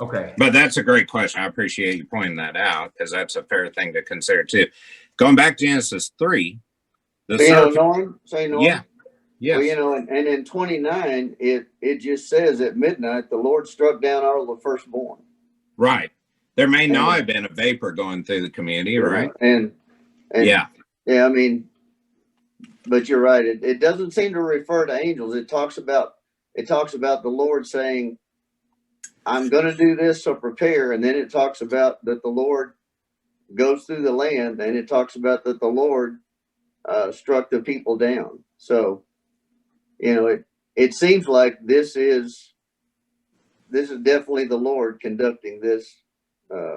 Okay. But that's a great question. I appreciate you pointing that out, because that's a fair thing to consider too. Going back to Genesis 3, the serpent. Norm. Yeah. Yes. Well, and in 29, it just says at midnight the Lord struck down all the firstborn. Right. There may not have been a vapor going through the community, right? And yeah. I mean, but you're right. It doesn't seem to refer to angels. It talks about the Lord saying, I'm going to do this, so prepare. And then it talks about that the Lord goes through the land, and it talks about that the Lord struck the people down. So, it seems like this is definitely the Lord conducting this.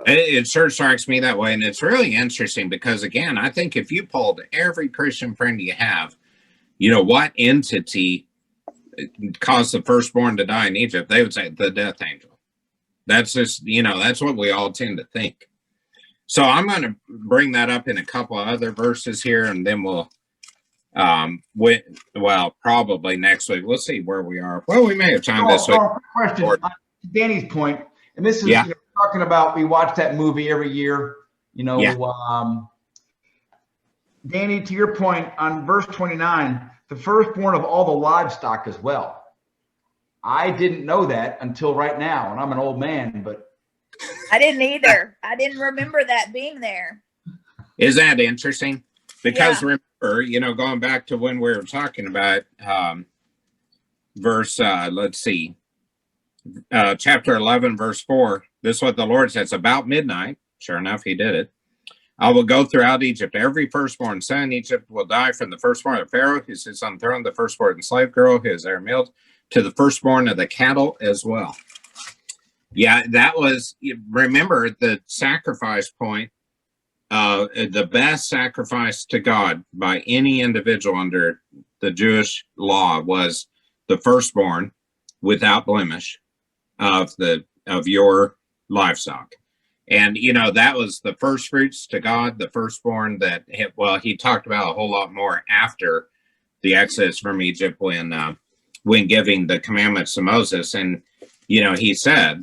It sure strikes me that way. And it's really interesting because, again, I think if you polled every Christian friend you have, what entity caused the firstborn to die in Egypt, they would say the death angel. That's just, that's what we all tend to think. So I'm going to bring that up in a couple of other verses here, and then we'll, probably next week. We'll see where we are. Well, we may have time this week. Question, Danny's point, and this is talking about, we watch that movie every year, Danny, to your point on verse 29, the firstborn of all the livestock as well. I didn't know that until right now, and I'm an old man, but I didn't either. I didn't remember that being there. Is that interesting? Because remember, going back to when we were talking about verse, chapter 11, verse 4, this is what the Lord says, about midnight. Sure enough, he did it. I will go throughout Egypt. Every firstborn son in Egypt will die, from the firstborn of Pharaoh, who sits on the throne, the firstborn slave girl who is there milled, to the firstborn of the cattle as well. Yeah, that was, remember the sacrifice point. The best sacrifice to God by any individual under the Jewish law was the firstborn without blemish of your livestock. And, that was the first fruits to God, the firstborn that, he talked about a whole lot more after the exodus from Egypt when giving the commandments to Moses. And, he said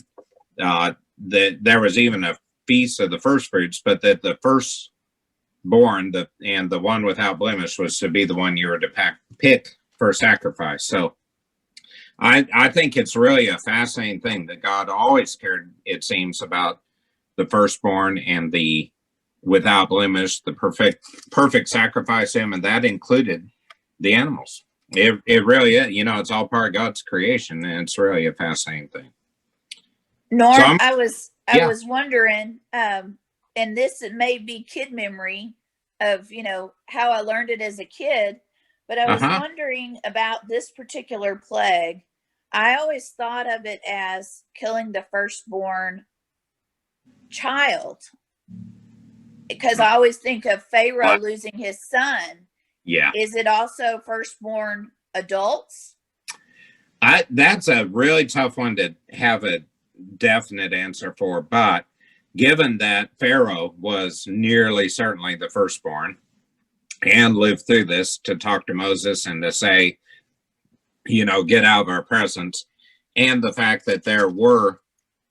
that there was even a feast of the first fruits, but that the firstborn and the one without blemish was to be the one you were to pick for sacrifice. So I think it's really a fascinating thing that God always cared, it seems, about the firstborn and the without blemish, the perfect sacrifice him, and that included the animals. It really is, it's all part of God's creation, and it's really a fascinating thing. Norm, so I was wondering, and this may be kid memory of, how I learned it as a kid, but I was wondering about this particular plague. I always thought of it as killing the firstborn child, because I always think of Pharaoh losing his son. Yeah. Is it also firstborn adults? That's a really tough one to have a definite answer for, but given that Pharaoh was nearly certainly the firstborn and lived through this to talk to Moses and to say, get out of our presence, and the fact that there were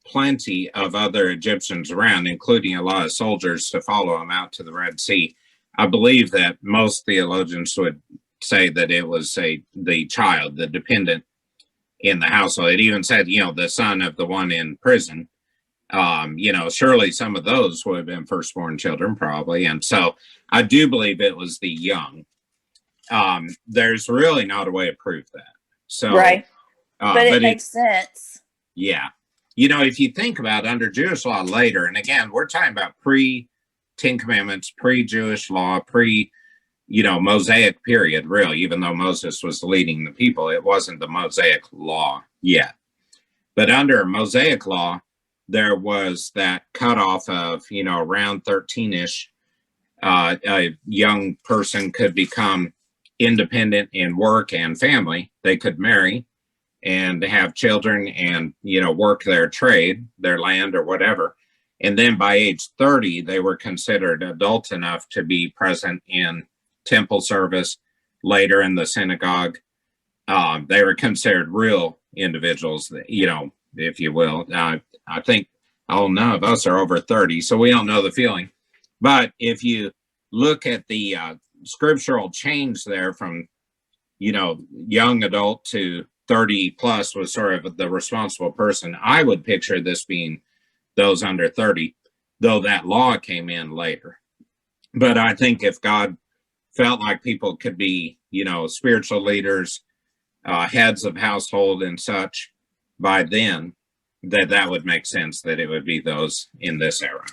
plenty of other Egyptians around, including a lot of soldiers to follow him out to the Red Sea, I believe that most theologians would say that it was the child, the dependent in the household. It even said, the son of the one in prison. Surely some of those would have been firstborn children, probably. And so I do believe it was the young. There's really not a way to prove that. So, right. But it makes sense. Yeah. If you think about under Jewish law later, and again, we're talking about pre-Ten Commandments, pre-Jewish law, Mosaic period, really, even though Moses was leading the people, it wasn't the Mosaic law yet. But under Mosaic law, there was that cutoff of, around 13-ish, a young person could become independent in work and family. They could marry and have children and, work their trade, their land or whatever. And then by age 30, they were considered adult enough to be present in temple service, later in the synagogue. They were considered real individuals, if you will. I think none of us are over 30, so we don't know the feeling. But if you look at the scriptural change there from, young adult to 30 plus was sort of the responsible person, I would picture this being those under 30, though that law came in later. But I think if God felt like people could be, spiritual leaders, heads of household and such by then, that would make sense that it would be those in this era.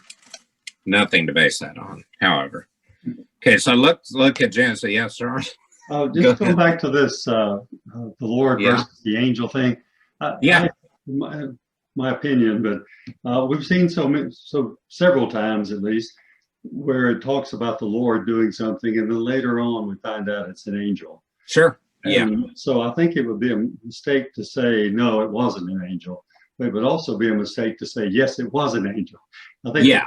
Nothing to base that on, however. Okay, so look at Genesis. Yes, sir. Just going back to this, the Lord versus the angel thing. My opinion, but we've seen several times at least where it talks about the Lord doing something, and then later on we find out it's an angel. Sure. And so I think it would be a mistake to say no, it wasn't an angel. But it would also be a mistake to say yes, it was an angel. I think. Yeah,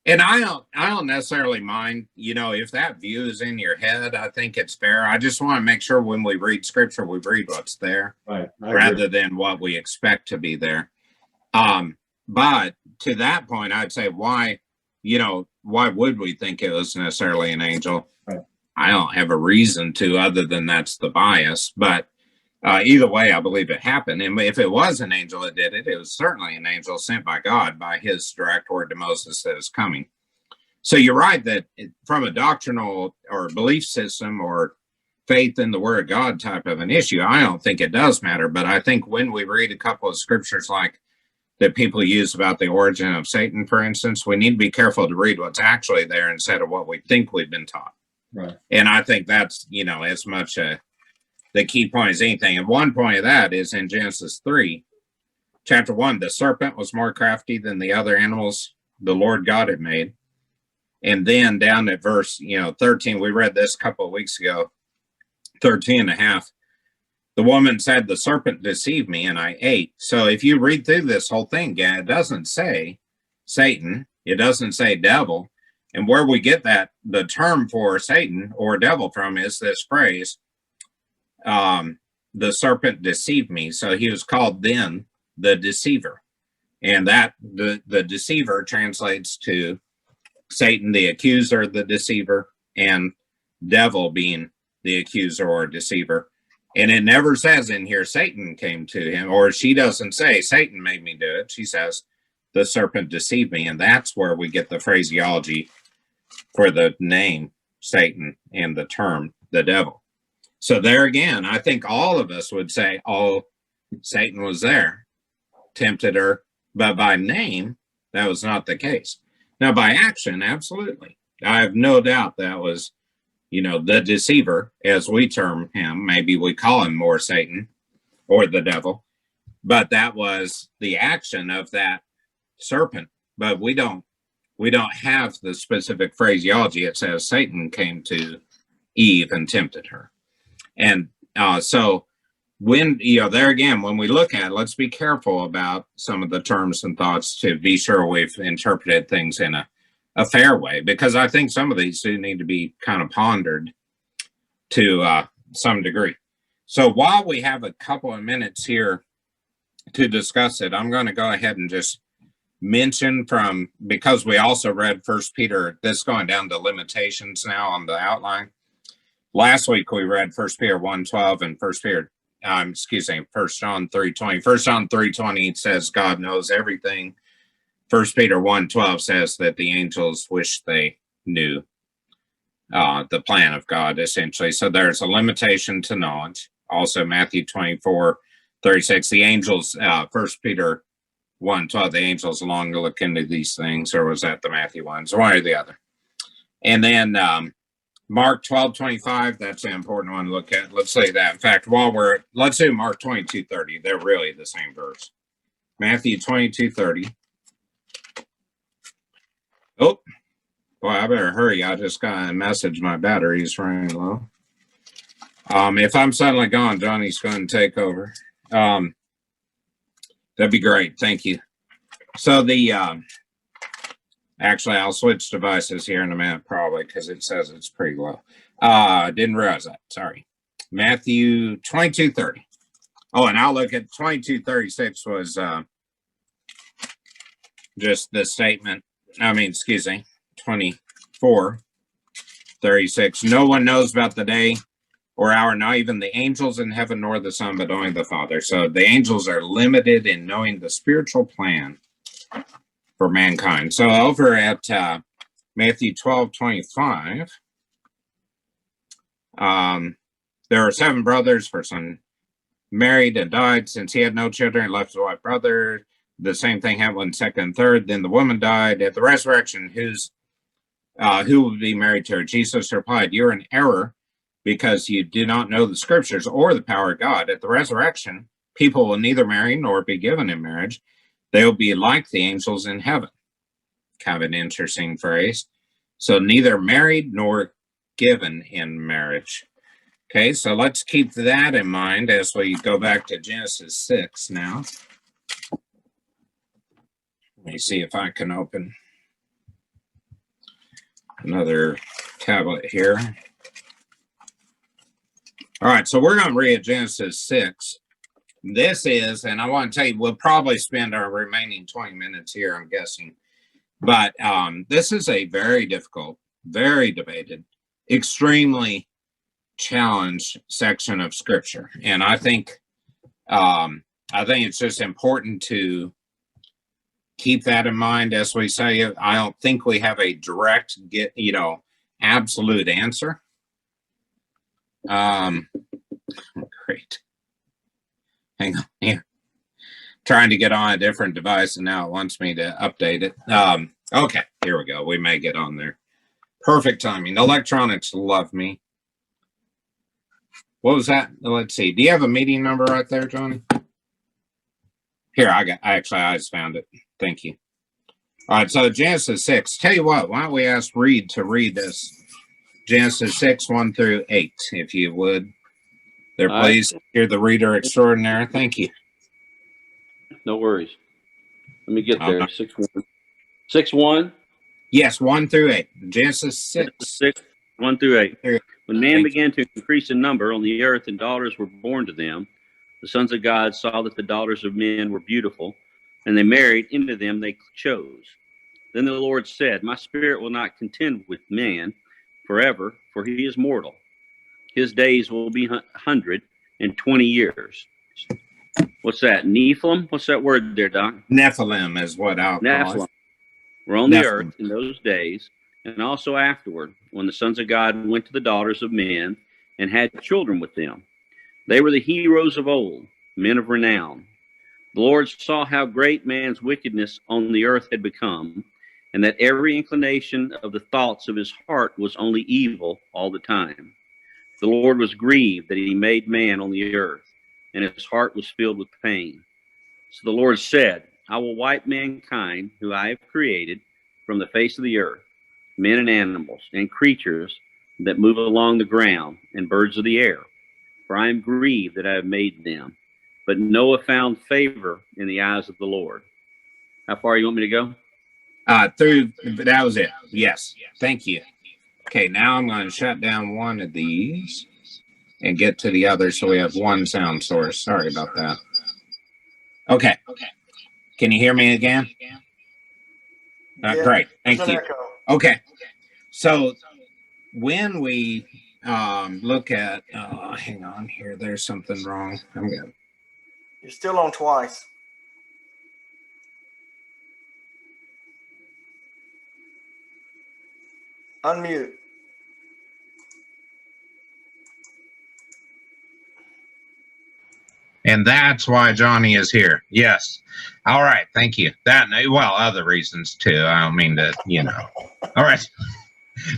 and I don't necessarily mind. If that view is in your head, I think it's fair. I just want to make sure when we read scripture, we read what's there, right, rather than what we expect to be there. But to that point, I'd say why would we think it was necessarily an angel? Right. I don't have a reason to, other than that's the bias. But either way, I believe it happened. And if it was an angel that did it, it was certainly an angel sent by God by his direct word to Moses that is coming. So you're right that from a doctrinal or belief system or faith in the word of God type of an issue, I don't think it does matter. But I think when we read a couple of scriptures like that people use about the origin of Satan, for instance, we need to be careful to read what's actually there instead of what we think we've been taught. Right. And I think that's, as much the key point as anything. And one point of that is in Genesis 3, chapter 1, the serpent was more crafty than the other animals the Lord God had made. And then down at verse, 13, we read this a couple of weeks ago, 13.5. The woman said, the serpent deceived me and I ate. So if you read through this whole thing, again, it doesn't say Satan. It doesn't say devil. And where we get the term for Satan or devil from is this phrase, the serpent deceived me. So he was called then the deceiver. And that the deceiver translates to Satan, the accuser, the deceiver, and devil being the accuser or deceiver. And it never says in here Satan came to him, or she doesn't say Satan made me do it. She says the serpent deceived me. And that's where we get the phraseology for the name Satan and the term the devil. So there again, I think all of us would say, oh, Satan was there, tempted her, but by name, that was not the case. Now, by action, absolutely. I have no doubt that was, the deceiver, as we term him. Maybe we call him more Satan or the devil, but that was the action of that serpent. But we don't have the specific phraseology. It says Satan came to Eve and tempted her. And so when, there again, when we look at it, let's be careful about some of the terms and thoughts to be sure we've interpreted things in a fair way, because I think some of these do need to be kind of pondered to some degree. So while we have a couple of minutes here to discuss it, I'm going to go ahead and just mention because we also read First Peter, this going down to limitations now on the outline. Last week we read 1 Peter 1:12 and 1 John 3:20. 1 John 3:20 says God knows everything. 1 Peter 1:12 says that the angels wish they knew the plan of God, essentially. So there's a limitation to knowledge. Also, Matthew 24:36, the angels, 1 Peter 1:12, the angels long to look into these things, or was that the Matthew ones? One or the other. And then Mark 12:25, that's an important one to look at. Let's say that. In fact, let's do Mark 22:30. They're really the same verse. Matthew 22:30. Oh, boy, I better hurry. I just got a message. My battery's running low. If I'm suddenly gone, Johnny's going to take over. That'd be great. Thank you. So actually, I'll switch devices here in a minute, probably, because it says it's pretty low. Didn't realize that. Sorry. Matthew 22:30. Oh, and I'll look at 22:36 was just the statement. 24:36. No one knows about the day or hour, not even the angels in heaven nor the Son, but only the Father. So the angels are limited in knowing the spiritual plan for mankind. So over at Matthew 12:25, there were 7 brothers. First one married and died. Since he had no children, he left his wife brother. The same thing happened second and third. Then the woman died. At the resurrection, who would be married to her? Jesus replied, "You're in error, because you do not know the scriptures or the power of God. At the resurrection, people will neither marry nor be given in marriage. They will be like the angels in heaven." Kind of an interesting phrase. So neither married nor given in marriage. Okay, so let's keep that in mind as we go back to Genesis 6 now. Let me see if I can open another tablet here. All right, so we're going to read Genesis 6. This is, and I want to tell you, we'll probably spend our remaining 20 minutes here, I'm guessing. But this is a very difficult, very debated, extremely challenged section of Scripture. And I think it's just important to keep that in mind as we say it. I don't think we have a direct, absolute answer. Great. Hang on here. Trying to get on a different device and now it wants me to update it. Okay, here we go. We may get on there. Perfect timing. Electronics love me. What was that? Let's see. Do you have a meeting number right there, Johnny? Here, I just found it. Thank you. All right, so Genesis 6. Tell you what, why don't we ask Reed to read this? Genesis 6, 1 through 8, if you would. There, please. Right. Hear the reader extraordinaire. Thank you. No worries. Let me get there. 6:1. Yes, 1 through 8. Genesis 6. 1 through 8. When man began to increase in number on the earth and daughters were born to them, the sons of God saw that the daughters of men were beautiful, and they married into them they chose. Then the Lord said, "My spirit will not contend with man forever, for he is mortal. His days will be 120 years." What's that? Nephilim? What's that word there, Doc? Nephilim is what I'll call it. Were on the earth in those days, and also afterward, when the sons of God went to the daughters of men and had children with them. They were the heroes of old, men of renown. The Lord saw how great man's wickedness on the earth had become, and that every inclination of the thoughts of his heart was only evil all the time. The Lord was grieved that he made man on the earth, and his heart was filled with pain. So the Lord said, "I will wipe mankind, who I have created, from the face of the earth, men and animals, and creatures that move along the ground, and birds of the air. For I am grieved that I have made them." But Noah found favor in the eyes of the Lord. How far you want me to go? That was it. Yes. Thank you. Okay, now I'm going to shut down one of these and get to the other so we have one sound source. Sorry about that. Okay. Can you hear me again? Yeah, great. Thank you. Okay. So when we look at, hang on here, there's something wrong. I'm good. You're still on twice. Unmute. And that's why Johnny is here. Yes. All right. Thank you. Other reasons too. I don't mean to, All right.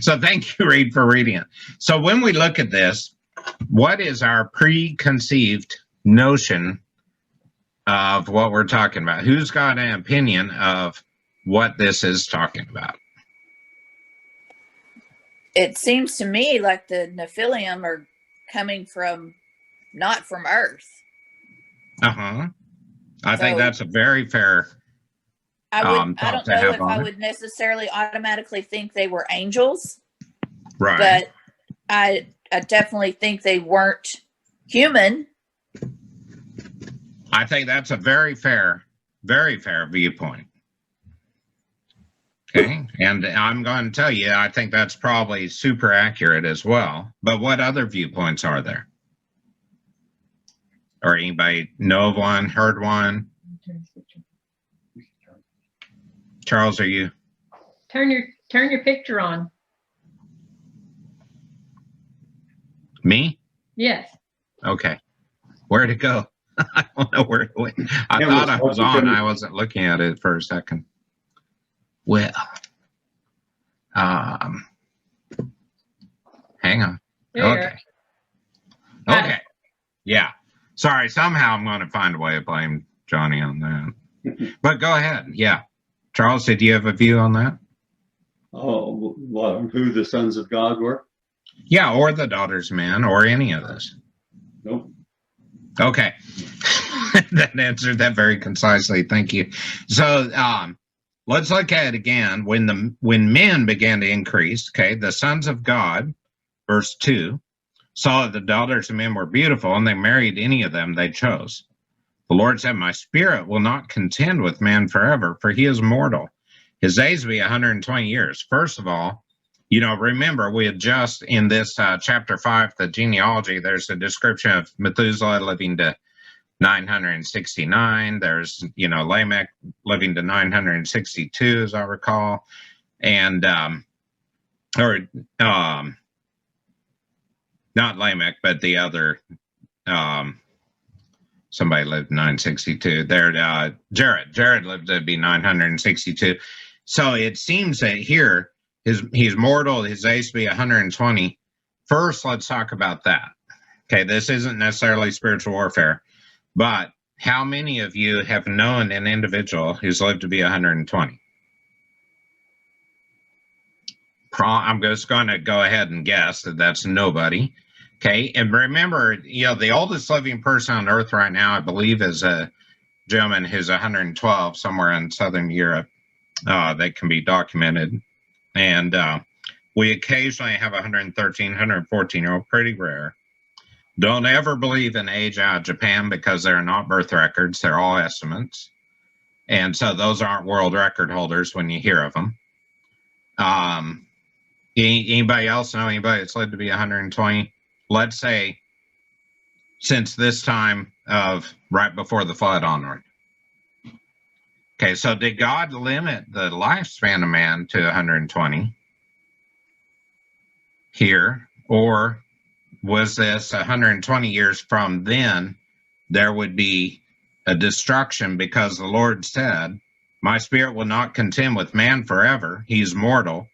So thank you, Reed, for reading it. So when we look at this, what is our preconceived notion of what we're talking about? Who's got an opinion of what this is talking about? It seems to me like the Nephilim are coming not from Earth. I think that's a very fair I don't know if I would necessarily automatically think they were angels. Right. But I definitely think they weren't human. I think that's a very fair viewpoint. Okay, and I'm going to tell you, I think that's probably super accurate as well. But what other viewpoints are there? Or anybody know of one, heard one? Charles, are you? Turn your picture on. Me? Yes. Okay. Where'd it go? I don't know where it went. I Yeah, thought I what's was on. going- I wasn't looking at it for a second. Well, hang on. There you Okay. are. Okay. Yeah. Sorry. Somehow I'm going to find a way to blame Johnny on that. But go ahead. Yeah. Charles, did you have a view on that? Oh, who the sons of God were? Yeah, or the daughters of men, or any of this. Nope. Okay. That answered that very concisely. Thank you. So let's look at it again. When men began to increase, okay, the sons of God, verse 2, saw that the daughters of men were beautiful, and they married any of them they chose. The Lord said, my spirit will not contend with man forever, for he is mortal. His days will be 120 years. First of all, remember, we had just in this chapter 5, the genealogy, there's a description of Methuselah living to 969. There's, Lamech living to 962, as I recall. And, not Lamech, but the other, somebody lived 962 there. Jared lived to be 962. So it seems that here he's mortal. His age to be 120. First, let's talk about that. Okay, this isn't necessarily spiritual warfare, but how many of you have known an individual who's lived to be 120? I'm just going to go ahead and guess that that's nobody. Okay, and remember, the oldest living person on Earth right now, I believe, is a gentleman who's 112 somewhere in Southern Europe. That can be documented. And we occasionally have 113, 114-year-old, pretty rare. Don't ever believe in age out of Japan because they're not birth records. They're all estimates. And so those aren't world record holders when you hear of them. Anybody else know anybody that's lived to be 120? Let's say since this time of right before the flood onward. Okay, so did God limit the lifespan of man to 120 here? Or was this 120 years from then there would be a destruction because the Lord said, my spirit will not contend with man forever. He's mortal.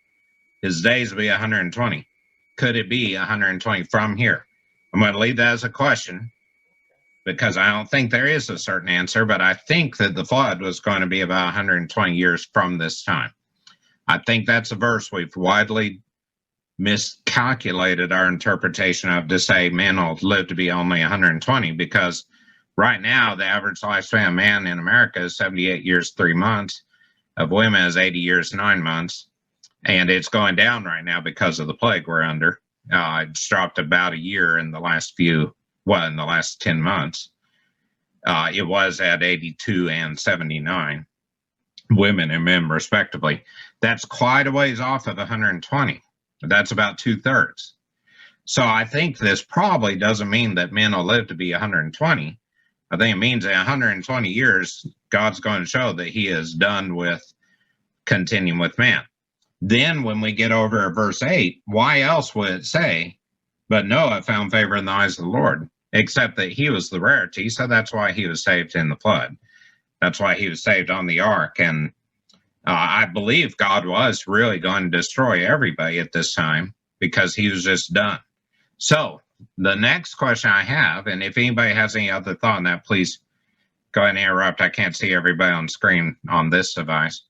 His days will be 120. Could it be 120 from here? I'm going to leave that as a question, because I don't think there is a certain answer, but I think that the flood was going to be about 120 years from this time. I think that's a verse we've widely miscalculated our interpretation of to say men will live to be only 120, because right now the average lifespan of man in America is 78 years, 3 months. Of women is 80 years, 9 months. And it's going down right now because of the plague we're under. It's dropped about a year in the last in the last 10 months. It was at 82 and 79 women and men respectively. That's quite a ways off of 120. That's about 2/3. So I think this probably doesn't mean that men will live to be 120. I think it means that 120 years, God's going to show that he is done with continuing with man. Then when we get over to verse 8, why else would it say, but Noah found favor in the eyes of the Lord, except that he was the rarity. So that's why he was saved in the flood. That's why he was saved on the ark. And I believe God was really going to destroy everybody at this time because he was just done. So the next question I have, and if anybody has any other thought on that, please go ahead and interrupt. I can't see everybody on screen on this device.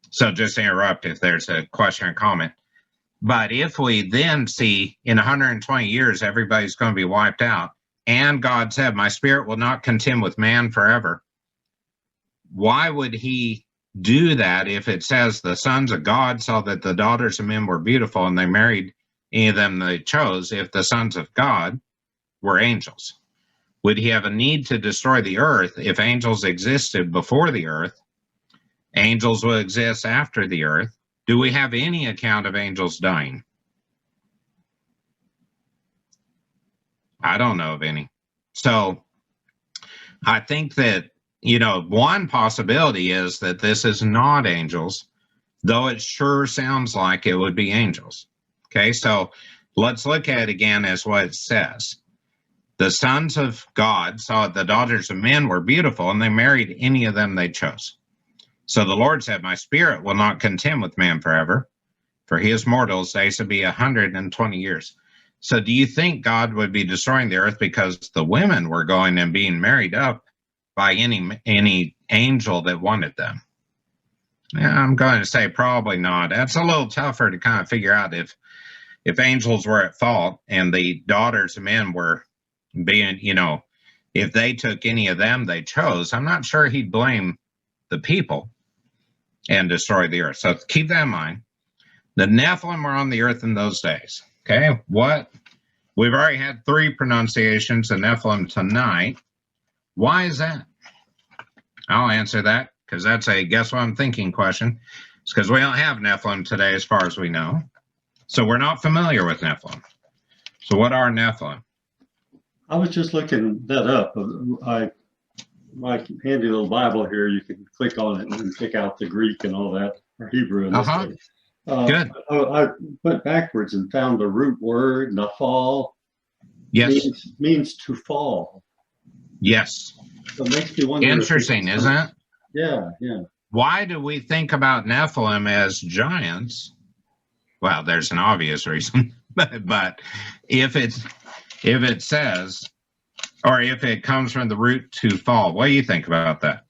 So just interrupt if there's a question or comment. But if we then see in 120 years, everybody's going to be wiped out, and God said, my spirit will not contend with man forever, why would he do that if it says the sons of God saw that the daughters of men were beautiful and they married any of them they chose, if the sons of God were angels? would he have a need to destroy the earth? If angels existed before the earth, angels will exist after the earth. Do we have any account of angels dying? I don't know of any. So I think that, you know, one possibility is that this is not angels, though it sure sounds like it would be angels. Okay, so let's look at it again as what it says. The sons of God saw the daughters of men were beautiful, and they married any of them they chose. So the Lord said, my spirit will not contend with man forever, for he is mortal, his days will be 120 years. So do you think God would be destroying the earth because the women were going and being married up by any angel that wanted them? Yeah, I'm going to say probably not. That's a little tougher to kind of figure out if angels were at fault and the daughters of men were being, you know, if they took any of them they chose. I'm not sure he'd blame the people and destroy the earth. So keep that in mind. The Nephilim were on the earth in those days. Okay, what? We've already had 3 pronunciations of Nephilim tonight. Why is that? I'll answer that because that's a guess what I'm thinking question. It's because we don't have Nephilim today as far as we know. So we're not familiar with Nephilim. So what are Nephilim? I was just looking that up. My handy little Bible here, you can click on it and pick out the Greek and all that, or Hebrew in this case. Good. I went backwards and found the root word, nafal. Yes. Means to fall. Yes. So it makes me wonder. Interesting, isn't it? Yeah, yeah. Why do we think about Nephilim as giants? Well, there's an obvious reason, but if it says, or if it comes from the root to fall, what do you think about that?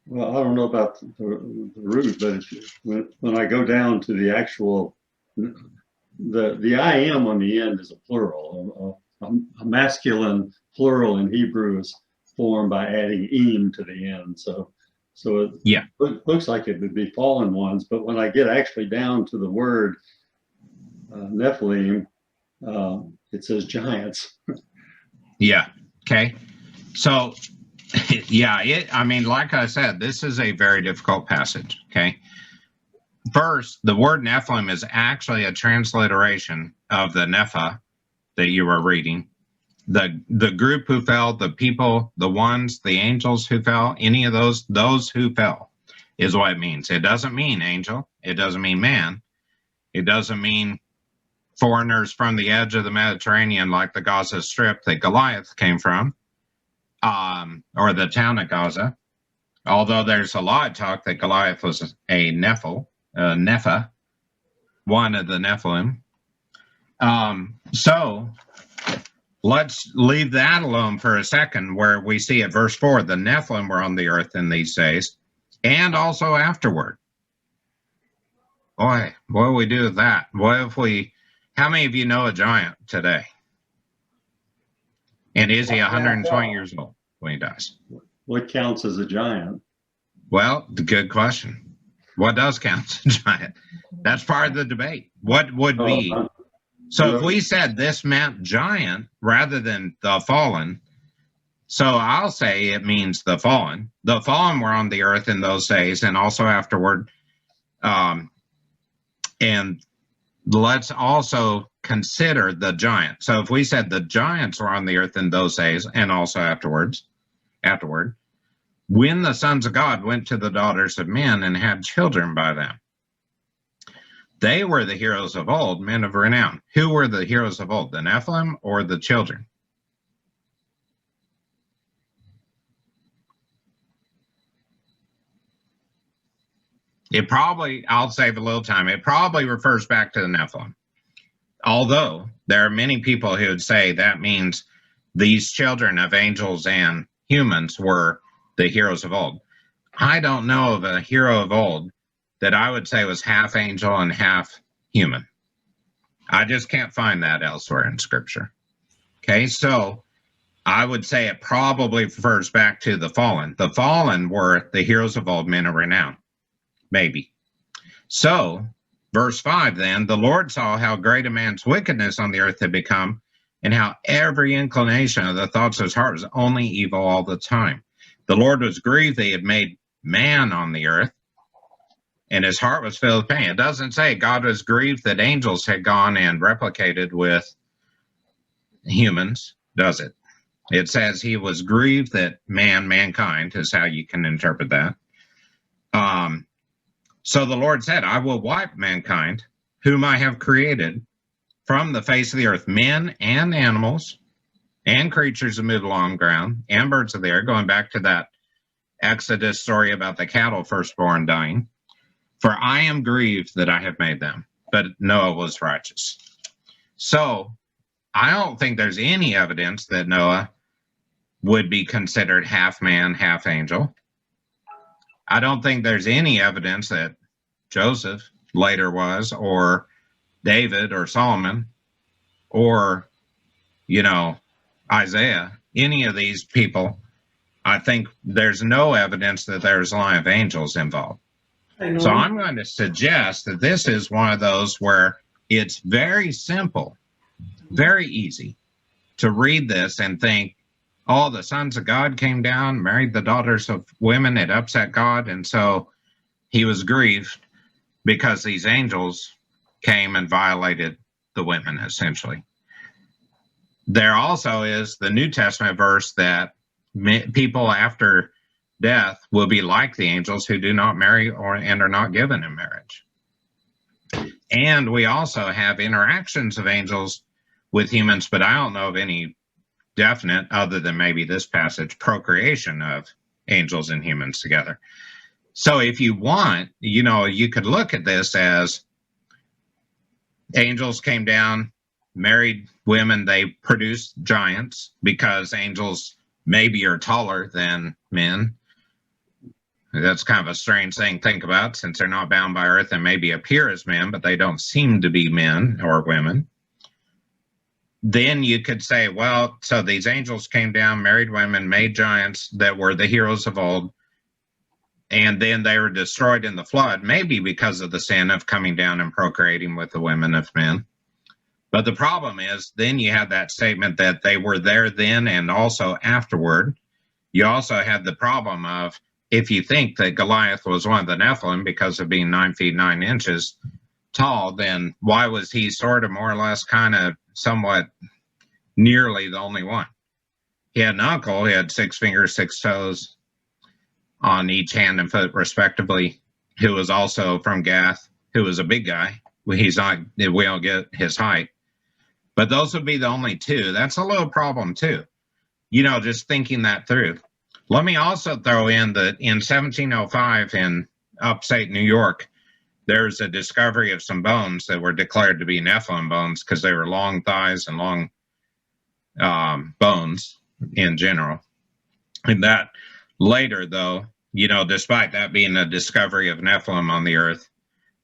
Well, I don't know about the root, but when I go down to the actual, the I am on the end is a plural. A masculine plural in Hebrew is formed by adding "im" to the end. So it looks like it would be fallen ones, but when I get actually down to the word Nephilim, it says giants. Yeah. Okay. So, yeah, I mean, like I said, this is a very difficult passage. Okay. First, the word Nephilim is actually a transliteration of the Nepha that you were reading. The group who fell, the people, the ones, the angels who fell, any of those who fell is what it means. It doesn't mean angel. It doesn't mean man. It doesn't mean foreigners from the edge of the Mediterranean like the Gaza Strip that Goliath came from, or the town of Gaza. Although there's a lot of talk that Goliath was a Nepha, one of the Nephilim. So let's leave that alone for a second, where we see at verse 4, the Nephilim were on the earth in these days, and also afterward. Boy, what do we do with that? How many of you know a giant today? And is he 120 years old when he dies? What counts as a giant? Well, good question. What does count as a giant? That's part of the debate. What would be? So if we said this meant giant rather than the fallen, so I'll say it means the fallen. The fallen were on the earth in those days and also afterward. And let's also consider the giant. So if we said the giants were on the earth in those days and also afterward, when the sons of God went to the daughters of men and had children by them, they were the heroes of old, men of renown. Who were the heroes of old, the Nephilim or the children? I'll save a little time. It probably refers back to the Nephilim. Although there are many people who would say that means these children of angels and humans were the heroes of old. I don't know of a hero of old that I would say was half angel and half human. I just can't find that elsewhere in Scripture. Okay, so I would say it probably refers back to the fallen. The fallen were the heroes of old, men of renown. Maybe. So, verse 5 then, the Lord saw how great a man's wickedness on the earth had become, and how every inclination of the thoughts of his heart was only evil all the time. The Lord was grieved that he had made man on the earth, and his heart was filled with pain. It doesn't say God was grieved that angels had gone and replicated with humans, does it? It says he was grieved that mankind is how you can interpret that. So the Lord said, I will wipe mankind, whom I have created, from the face of the earth, men and animals and creatures that move along ground and birds of the air, going back to that Exodus story about the cattle firstborn dying. For I am grieved that I have made them, but Noah was righteous. So I don't think there's any evidence that Noah would be considered half man, half angel. I don't think there's any evidence that Joseph later was, or David or Solomon, or, Isaiah, any of these people. I think there's no evidence that there's a line of angels involved. So I'm going to suggest that this is one of those where it's very simple, very easy to read this and think, oh, the sons of God came down, married the daughters of women, it upset God, and so he was grieved because these angels came and violated the women, essentially. There also is the New Testament verse that people after death will be like the angels who do not marry and are not given in marriage. And we also have interactions of angels with humans, but I don't know of any definite, other than maybe this passage, procreation of angels and humans together. So if you want, you could look at this as angels came down, married women, they produced giants because angels maybe are taller than men. That's kind of a strange thing to think about, since they're not bound by earth and maybe appear as men, but they don't seem to be men or women. Then you could say, well, so these angels came down, married women, made giants that were the heroes of old, and then they were destroyed in the flood, maybe because of the sin of coming down and procreating with the women of men. But the problem is, then you have that statement that they were there then and also afterward. You also had the problem of, if you think that Goliath was one of the Nephilim because of being 9 feet 9 inches tall, then why was he sort of more or less kind of somewhat nearly the only one? He had an uncle, he had 6 fingers, 6 toes on each hand and foot respectively, who was also from Gath, who was a big guy. We don't get his height, but those would be the only 2. That's a little problem too, just thinking that through. Let me also throw in that in 1705 in upstate New York, there's a discovery of some bones that were declared to be Nephilim bones because they were long thighs and long bones in general. And that later, though, despite that being a discovery of Nephilim on the earth,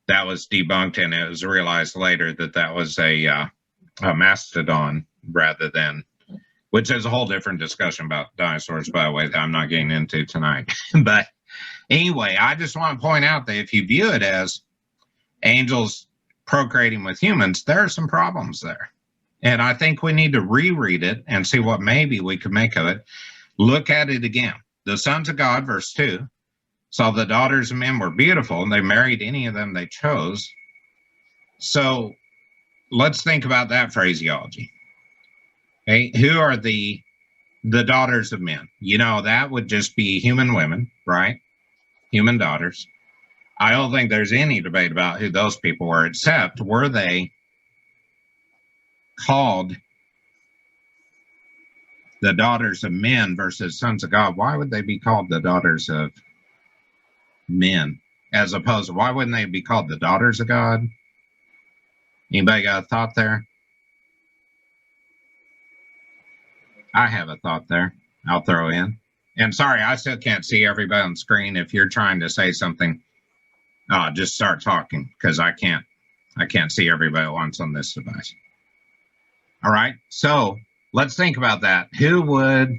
that was debunked, and it was realized later that that was a mastodon rather than, which is a whole different discussion about dinosaurs, by the way, that I'm not getting into tonight. But anyway, I just want to point out that if you view it as angels procreating with humans, there are some problems there. And I think we need to reread it and see what maybe we could make of it. Look at it again. The sons of God, verse 2, saw the daughters of men were beautiful, and they married any of them they chose. So let's think about that phraseology. Okay, who are the daughters of men? That would just be human women, right? Human daughters. I don't think there's any debate about who those people were, except were they called the daughters of men versus sons of God? Why would they be called the daughters of men, as opposed to, why wouldn't they be called the daughters of God? Anybody got a thought there? I have a thought there. I'll throw in. And sorry, I still can't see everybody on screen. If you're trying to say something, just start talking, because I can't see everybody at once on this device. All right, so let's think about that. Who would,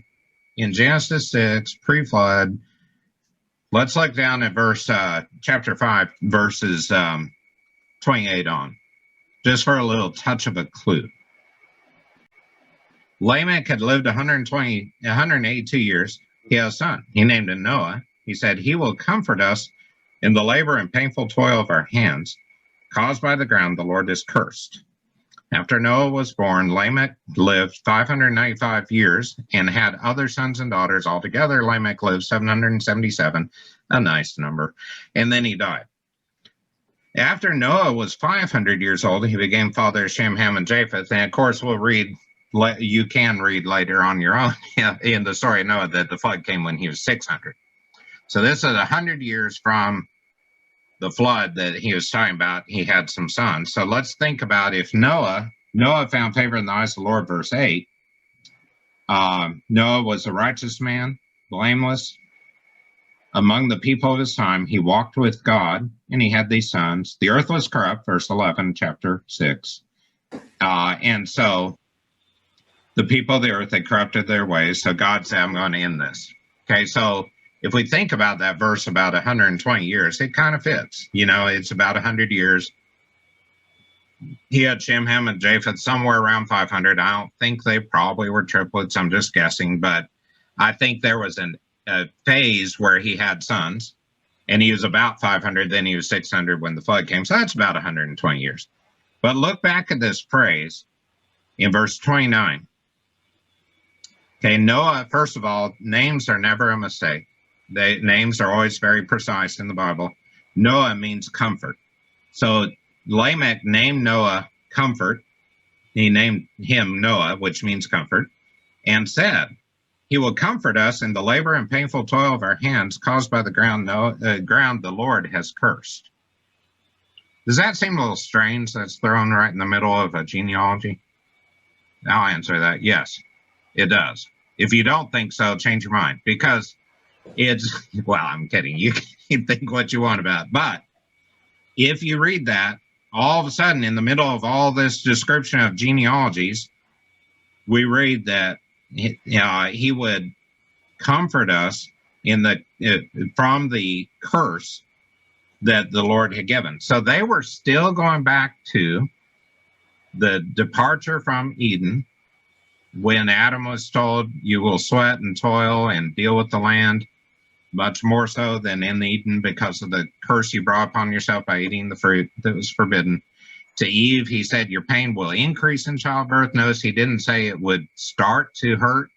in Genesis 6, pre-flood, let's look down at chapter 5, verses 28 on, just for a little touch of a clue. Lamech had lived 182 years. He had a son. He named him Noah. He said, he will comfort us in the labor and painful toil of our hands. Caused by the ground, the Lord is cursed. After Noah was born, Lamech lived 595 years and had other sons and daughters. Altogether, Lamech lived 777, a nice number, and then he died. After Noah was 500 years old, he became father of Shem, Ham, and Japheth. And of course, you can read later on your own in the story of Noah that the flood came when he was 600. So this is 100 years from the flood that he was talking about. He had some sons. So let's think about if Noah found favor in the eyes of the Lord, verse 8. Noah was a righteous man, blameless. Among the people of his time, he walked with God, and he had these sons. The earth was corrupt, verse 11, chapter 6. And so the people of the earth had corrupted their ways, so God said, I'm going to end this. Okay, so if we think about that verse about 120 years, it kind of fits. You know, it's about 100 years. He had Shem, Ham, and Japheth somewhere around 500. I don't think they probably were triplets. I'm just guessing, but I think there was a phase where he had sons, and he was about 500. Then he was 600 when the flood came. So that's about 120 years. But look back at this phrase in verse 29. Okay, Noah, first of all, names are never a mistake. Names are always very precise in the Bible. Noah means comfort. So Lamech named Noah comfort. He named him Noah, which means comfort, and said, he will comfort us in the labor and painful toil of our hands caused by the ground the Lord has cursed. Does that seem a little strange? That's thrown right in the middle of a genealogy. I'll answer that. Yes, it does. If you don't think so, change your mind, because it's, well, I'm kidding. You can think what you want about it. But if you read that, all of a sudden, in the middle of all this description of genealogies, we read that he would comfort us in from the curse that the Lord had given. So they were still going back to the departure from Eden, when Adam was told, you will sweat and toil and deal with the land, much more so than in Eden because of the curse you brought upon yourself by eating the fruit that was forbidden. To Eve, he said, your pain will increase in childbirth. Notice he didn't say it would start to hurt.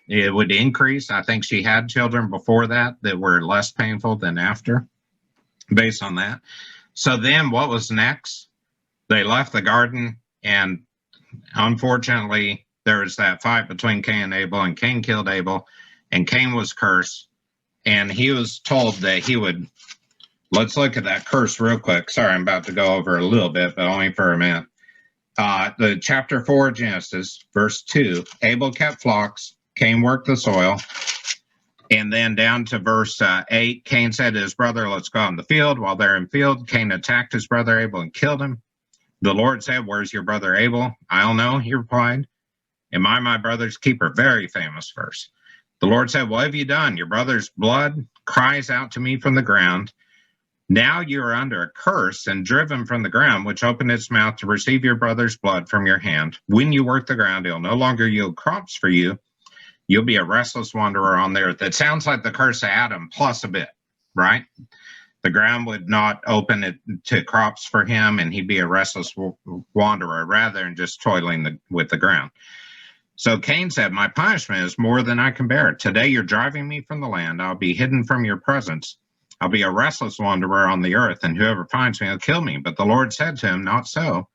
It would increase. I think she had children before that were less painful than after, based on that. So then what was next? They left the garden, and unfortunately, there was that fight between Cain and Abel, and Cain killed Abel, and Cain was cursed, and he was told that he would, let's look at that curse real quick. Sorry, I'm about to go over a little bit, but only for a minute. The chapter 4 of Genesis, verse 2, Abel kept flocks, Cain worked the soil, and then down to verse 8, Cain said to his brother, let's go out in the field. While they're in field, Cain attacked his brother Abel and killed him. The Lord said, where's your brother Abel? I don't know, he replied. Am I my brother's keeper? Very famous verse. The Lord said, what have you done? Your brother's blood cries out to me from the ground. Now you are under a curse and driven from the ground, which opened its mouth to receive your brother's blood from your hand. When you work the ground, it'll no longer yield crops for you. You'll be a restless wanderer on the earth. That sounds like the curse of Adam plus a bit, right? The ground would not open it to crops for him, and he'd be a restless wanderer rather than just toiling with the ground. So Cain said, my punishment is more than I can bear. Today you're driving me from the land. I'll be hidden from your presence. I'll be a restless wanderer on the earth, and whoever finds me will kill me. But the Lord said to him, not so.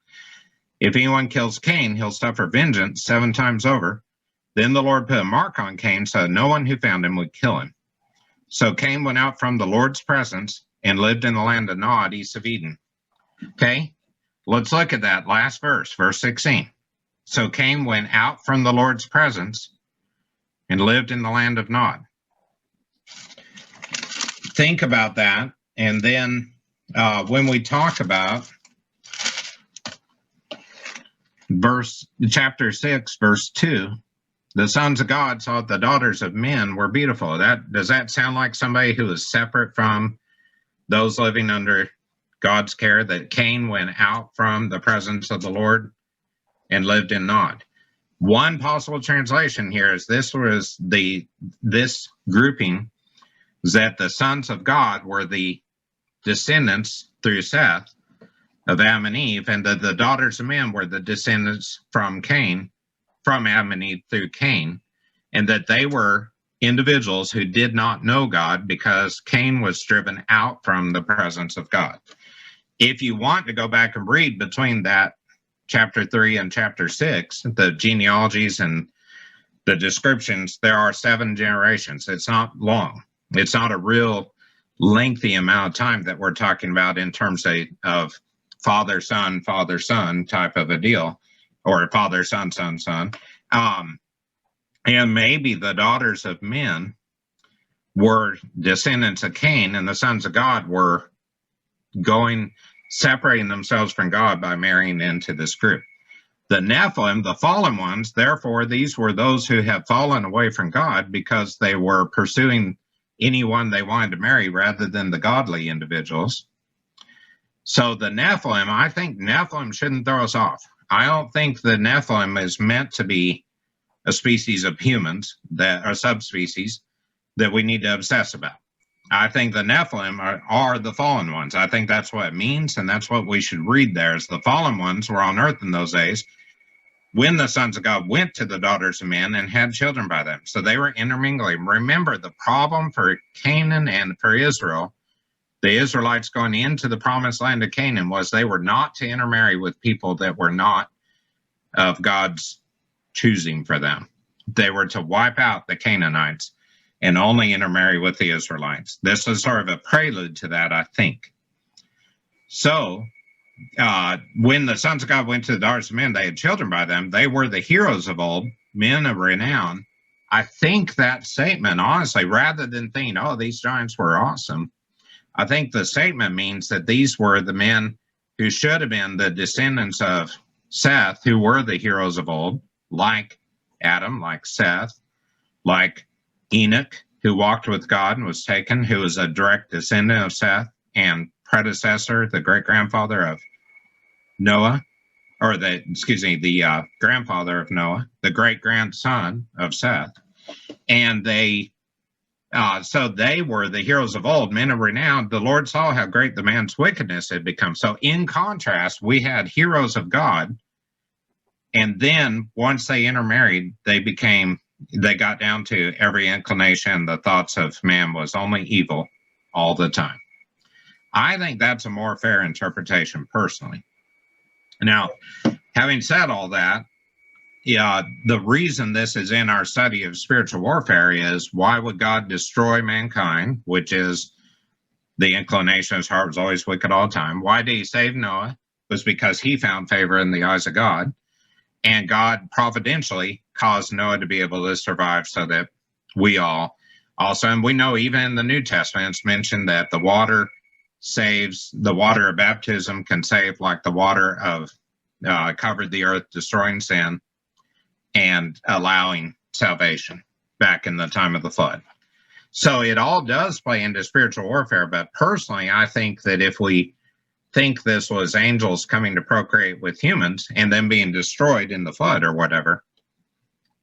If anyone kills Cain, he'll suffer vengeance 7 times over. Then the Lord put a mark on Cain so no one who found him would kill him. So Cain went out from the Lord's presence and lived in the land of Nod, east of Eden. Okay, let's look at that last verse, verse 16. So Cain went out from the Lord's presence and lived in the land of Nod. Think about that. And then when we talk about chapter 6, verse 2, the sons of God saw that the daughters of men were beautiful. Does that sound like somebody who is separate from those living under God's care, that Cain went out from the presence of the Lord and lived in Nod? One possible translation here is this grouping is that the sons of God were the descendants through Seth of Adam and Eve, and that the daughters of men were the descendants from Adam and Eve through Cain, and that they were individuals who did not know God because Cain was driven out from the presence of God. If you want to go back and read between that chapter 3 and chapter 6, the genealogies and the descriptions, there are 7 generations. It's not long. It's not a real lengthy amount of time that we're talking about in terms of father, son type of a deal, or father, son. And maybe the daughters of men were descendants of Cain, and the sons of God were separating themselves from God by marrying into this group. The Nephilim, the fallen ones, therefore, these were those who have fallen away from God because they were pursuing anyone they wanted to marry rather than the godly individuals. So the Nephilim, I think Nephilim shouldn't throw us off. I don't think the Nephilim is meant to be a species of humans that are subspecies that we need to obsess about. I think the Nephilim are the fallen ones. I think that's what it means, and that's what we should read there, is the fallen ones were on earth in those days when the sons of God went to the daughters of men and had children by them. So they were intermingling. Remember, the problem for Canaan and for Israel, the Israelites going into the promised land of Canaan, was they were not to intermarry with people that were not of God's choosing for them. They were to wipe out the Canaanites and only intermarry with the Israelites. This is sort of a prelude to that, I think. So when the sons of God went to the daughters of men, they had children by them. They were the heroes of old, men of renown. I think that statement, honestly, rather than thinking, oh, these giants were awesome, I think the statement means that these were the men who should have been the descendants of Seth, who were the heroes of old, like Adam, like Seth, like Enoch, who walked with God and was taken, who was a direct descendant of Seth and predecessor, the great-grandfather of Noah, or the grandfather of Noah, the great-grandson of Seth. And so they were the heroes of old, men of renown. The Lord saw how great the man's wickedness had become. So in contrast, we had heroes of God. And then once they intermarried, they got down to every inclination. The thoughts of man was only evil all the time. I think that's a more fair interpretation personally. Now, having said all that, the reason this is in our study of spiritual warfare is, why would God destroy mankind, which is the inclination of his heart was always wicked all the time? Why did he save Noah? It was because he found favor in the eyes of God. And God providentially caused Noah to be able to survive so that we all also, and we know even in the New Testament, it's mentioned that the water saves, the water of baptism can save, like the water of covered the earth, destroying sin and allowing salvation back in the time of the flood. So it all does play into spiritual warfare. But personally, I think that if we think this was angels coming to procreate with humans and then being destroyed in the flood or whatever,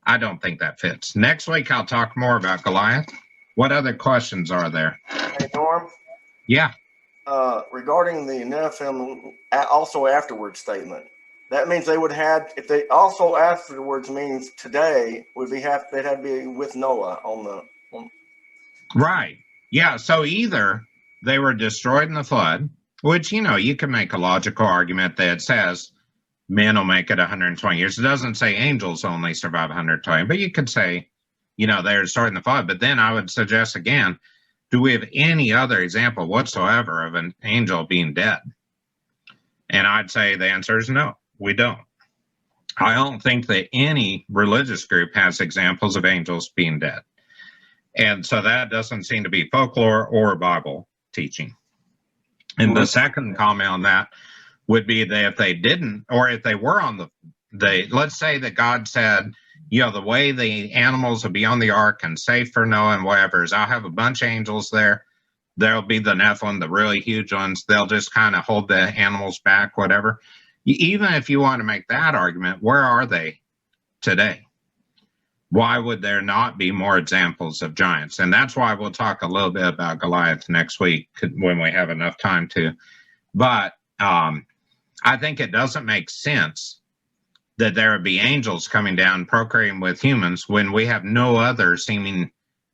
I don't think that fits. Next week, I'll talk more about Goliath. What other questions are there? Hey, Norm. Yeah. Regarding the Nephilim, also afterwards statement, that means they would have, if they also afterwards means today, they'd have to be with Noah Right. Yeah. So either they were destroyed in the flood, which, you can make a logical argument that says men will make it 120 years. It doesn't say angels only survive 120, but you could say, they're destroyed in the flood. But then I would suggest again, do we have any other example whatsoever of an angel being dead? And I'd say the answer is no, we don't. I don't think that any religious group has examples of angels being dead. And so that doesn't seem to be folklore or Bible teaching. And the second comment on that would be that if they didn't, or if they were on let's say that God said, the way the animals will be on the ark and safe for Noah and whatever is I'll have a bunch of angels there. There'll be the Nephilim, the really huge ones. They'll just kind of hold the animals back, whatever. Even if you want to make that argument, where are they today. Why would there not be more examples of giants? And that's why we'll talk a little bit about Goliath next week when we have enough time to. But I think it doesn't make sense that there would be angels coming down procreating with humans when we have no other seeming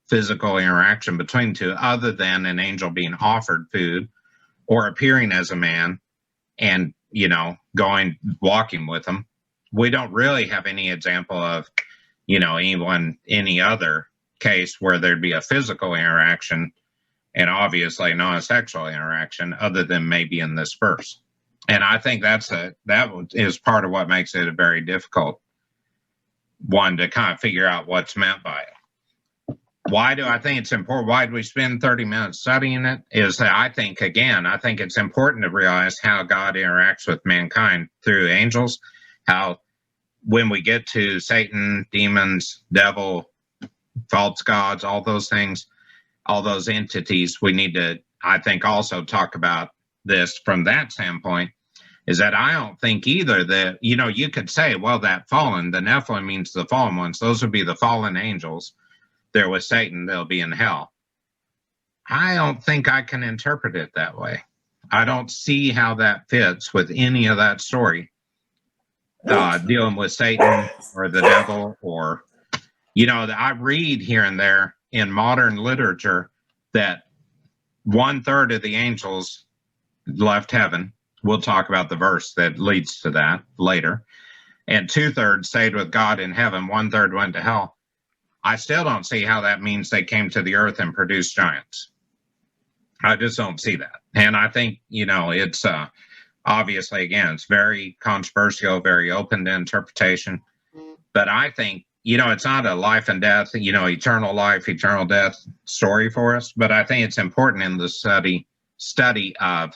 physical interaction between the two other than an angel being offered food or appearing as a man and, walking with them. We don't really have any example of, any other case where there'd be a physical interaction and obviously not a sexual interaction other than maybe in this verse. And I think that is part of what makes it a very difficult one to kind of figure out what's meant by it. Why do I think it's important? Why do we spend 30 minutes studying it? Is that I think it's important to realize how God interacts with mankind through angels, how when we get to Satan, demons, devil, false gods, all those things, all those entities, we need to, I think, also talk about this from that standpoint, is that I don't think either that, you could say, well, that fallen, the Nephilim means the fallen ones. Those would be the fallen angels. There was Satan, they'll be in hell. I don't think I can interpret it that way. I don't see how that fits with any of that story. Dealing with Satan or the devil, or, I read here and there in modern literature that 1/3 of the angels left heaven. We'll talk about the verse that leads to that later. And 2/3 stayed with God in heaven. 1/3 went to hell. I still don't see how that means they came to the earth and produced giants. I just don't see that. And I think, it's obviously, again, it's very controversial, very open to interpretation. But I think, it's not a life and death, eternal life, eternal death story for us. But I think it's important in the study of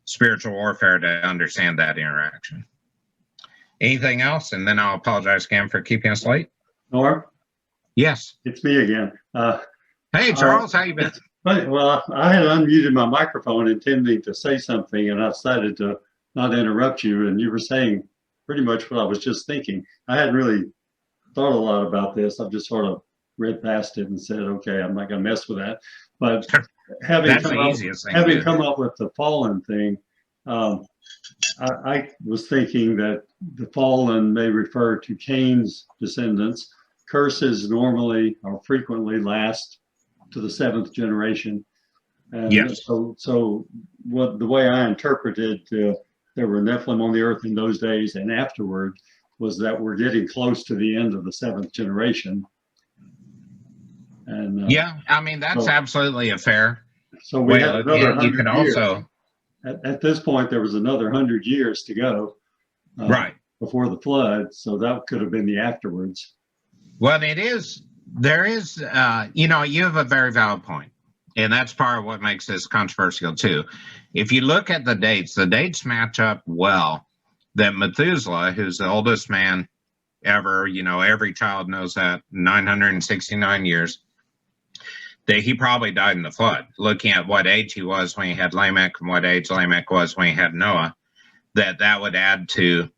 spiritual warfare to understand that interaction. Anything else? And then I'll apologize again for keeping us late. Norm? Yes. It's me again. Hey, Charles, how you been? Well, I had unmuted my microphone intending to say something, and I decided to not interrupt you, and you were saying pretty much what I was just thinking. I hadn't really thought a lot about this. I've just sort of read past it and said, okay, I'm not going to mess with that. But having come up with the fallen thing, I was thinking that the fallen may refer to Cain's descendants. Curses normally or frequently last to the 7th generation. And yes. So the way I interpreted there were Nephilim on the earth in those days and afterward was that we're getting close to the end of the 7th generation. And that's absolutely a fair. So we have another 100 you can years. Also at this point there was another 100 years to go right before the flood, so that could have been the afterwards. Well, there is you have a very valid point, and that's part of what makes this controversial too. If you look at the dates match up well. That Methuselah, who's the oldest man ever, every child knows that, 969 years, that he probably died in the flood. Looking at what age he was when he had Lamech and what age Lamech was when he had Noah, that would add to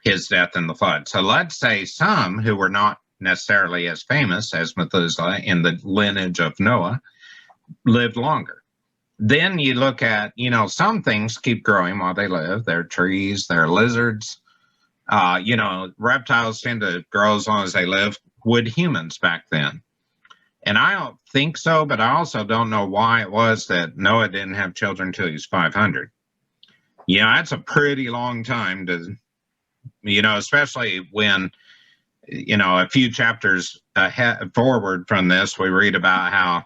his death in the flood. So let's say some who were not necessarily as famous as Methuselah in the lineage of Noah lived longer. Then you look at, some things keep growing while they live. They're trees, they're lizards. Reptiles tend to grow as long as they live. Would humans back then? And I don't think so, but I also don't know why it was that Noah didn't have children until he was 500. That's a pretty long time to, especially when, a few chapters forward from this, we read about how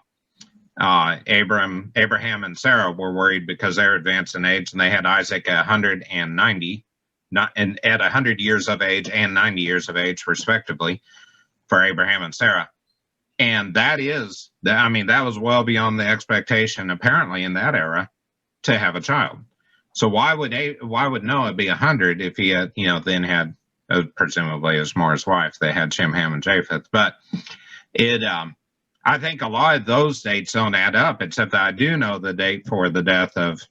Abraham and Sarah were worried because they're advanced in age, and they had Isaac at 190, and at 100 years of age and 90 years of age, respectively, for Abraham and Sarah. And that was well beyond the expectation, apparently, in that era, to have a child. So why would Noah be 100 if he had, then had presumably his Morris wife? They had Shem, Ham, and Japheth, but I think a lot of those dates don't add up, except that I do know the date for the death of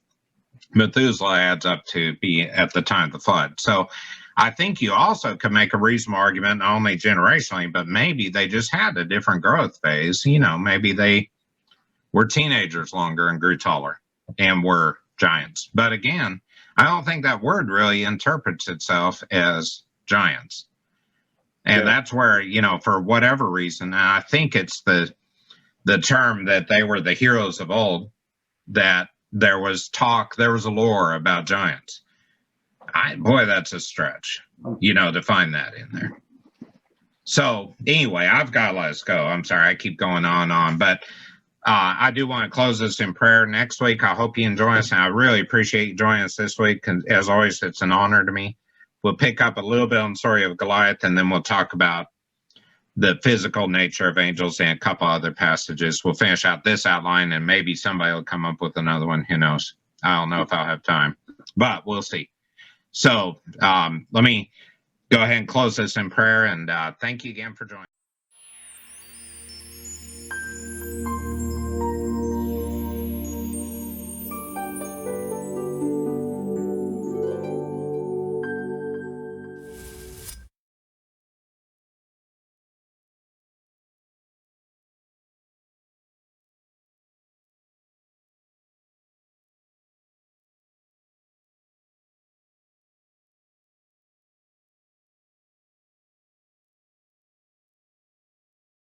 Methuselah adds up to be at the time of the flood. So I think you also could make a reasonable argument, not only generationally, but maybe they just had a different growth phase. You know, maybe they were teenagers longer and grew taller and were giants. But again, I don't think that word really interprets itself as giants. And that's where, you know, for whatever reason, and I think it's the term that they were the heroes of old, that there was talk, there was a lore about giants. Boy, that's a stretch, you know, to find that in there. So anyway, I've got to let us go. I'm sorry, I keep going on, but I do want to close this in prayer. Next week, I hope you enjoy us, and I really appreciate you joining us this week. And as always, it's an honor to me. We'll pick up a little bit on the story of Goliath, and then we'll talk about the physical nature of angels and a couple other passages. We'll finish out this outline, and maybe somebody will come up with another one. Who knows? I don't know if I'll have time, but we'll see. So let me go ahead and close this in prayer, and thank you again for joining.